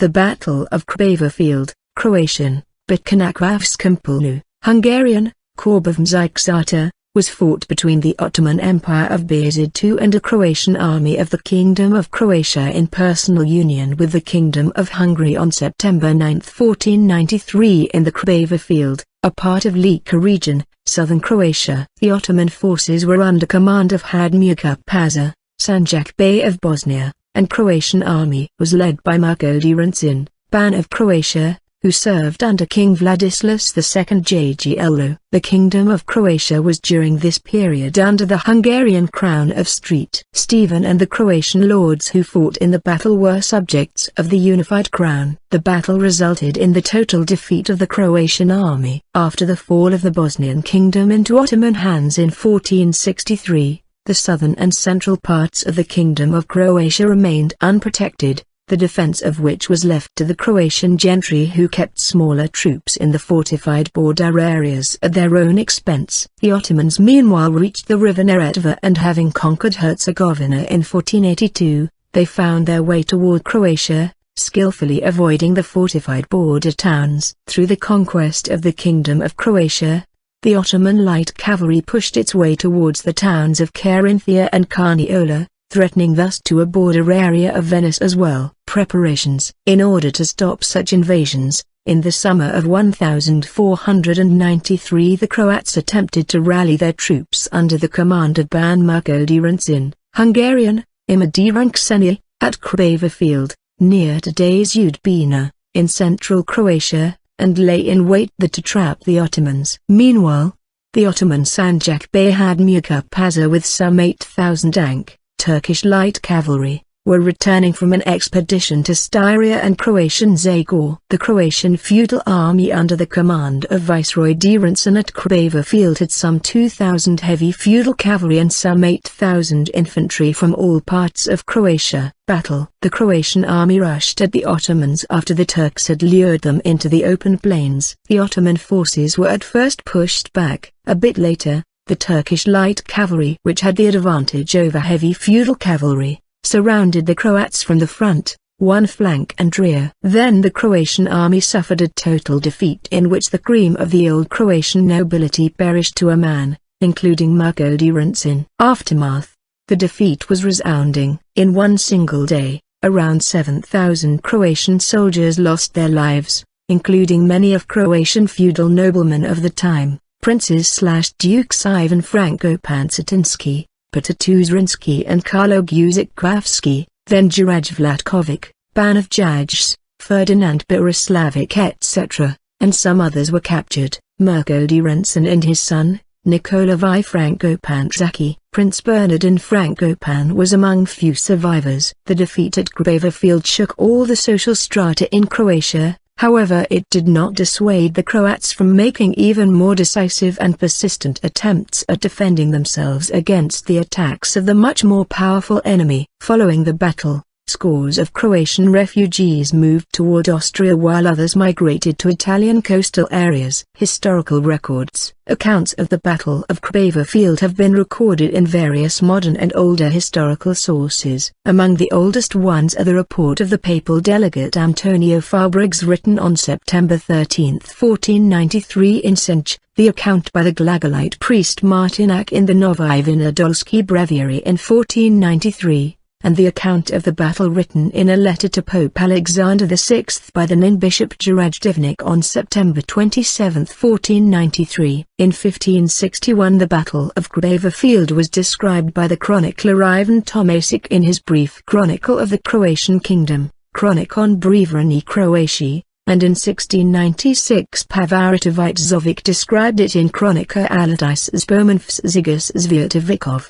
The Battle of Krbava Field, Croatian, Bitka na Krbavskom polju, Hungarian, Korbávmezei csata, was fought between the Ottoman Empire of Bayezid II and a Croatian army of the Kingdom of Croatia in personal union with the Kingdom of Hungary on September 9, 1493 in the Krbava Field, a part of Lika region, southern Croatia. The Ottoman forces were under command of Hadım Yakup Paşa, sanjak-bey of Bosnia, and Croatian army was led by Mirko Derenčin, Ban of Croatia, who served under King Vladislas II Jagiello. The Kingdom of Croatia was during this period under the Hungarian crown of St. Stephen, and the Croatian lords who fought in the battle were subjects of the unified crown. The battle resulted in the total defeat of the Croatian army. After the fall of the Bosnian Kingdom into Ottoman hands in 1463, the southern and central parts of the Kingdom of Croatia remained unprotected, the defense of which was left to the Croatian gentry, who kept smaller troops in the fortified border areas at their own expense. The Ottomans meanwhile reached the river Neretva, and having conquered Herzegovina in 1482, they found their way toward Croatia, skillfully avoiding the fortified border towns. Through the conquest of the Kingdom of Croatia, the Ottoman light cavalry pushed its way towards the towns of Carinthia and Carniola, threatening thus to a border area of Venice as well. Preparations. In order to stop such invasions, in the summer of 1493 the Croats attempted to rally their troops under the command of Ban Mirko Derenčin, Hungarian, Derenčin, at Krbava Field, near today's Udbina, in central Croatia, and lay in wait there to trap the Ottomans. Meanwhile, the Ottoman sanjak-bey Hadım Yakup Paşa with some 8,000 Turkish light cavalry, were returning from an expedition to Styria and Croatian Zagor. The Croatian feudal army under the command of Viceroy Derenčin at Krbava Field had some 2,000 heavy feudal cavalry and some 8,000 infantry from all parts of Croatia. Battle. The Croatian army rushed at the Ottomans after the Turks had lured them into the open plains. The Ottoman forces were at first pushed back. A bit later, the Turkish light cavalry, which had the advantage over heavy feudal cavalry, surrounded the Croats from the front, one flank and rear. Then the Croatian army suffered a total defeat in which the cream of the old Croatian nobility perished to a man, including Mirko Derenčin. Aftermath. The defeat was resounding. In one single day, around 7,000 Croatian soldiers lost their lives, including many of Croatian feudal noblemen of the time, princes/dukes Ivan Franko Pancitinski, Petar Tuzrinski and Carlo Guzik-Kravski, then Juraj Vlatkovic, Ban of Jajce, Ferdinand Borislavic etc., and some others were captured. Mirko Derenčin and his son, Nikola I Franko Panczaki, Prince Bernardin Frankopan, was among few survivors. The defeat at Krbava Field shook all the social strata in Croatia. However, it did not dissuade the Croats from making even more decisive and persistent attempts at defending themselves against the attacks of the much more powerful enemy. Following the battle, scores of Croatian refugees moved toward Austria while others migrated to Italian coastal areas. Historical records. Accounts of the Battle of Krbava Field have been recorded in various modern and older historical sources. Among the oldest ones are the report of the papal delegate Antonio Fabrig's written on September 13, 1493 in Senj, the account by the Glagolite priest Martinac in the Novi Vinodolski breviary in 1493, and the account of the battle written in a letter to Pope Alexander VI by the Nin Bishop Juraj Divnik on September 27, 1493. In 1561 the Battle of Krbava Field was described by the chronicler Ivan Tomasic in his brief Chronicle of the Croatian Kingdom, Chronikon Brevrani Croatii, and in 1696 Pavaritović Zovic described it in Chronika Alatis Spomenfs Zigas Zvjertovikov.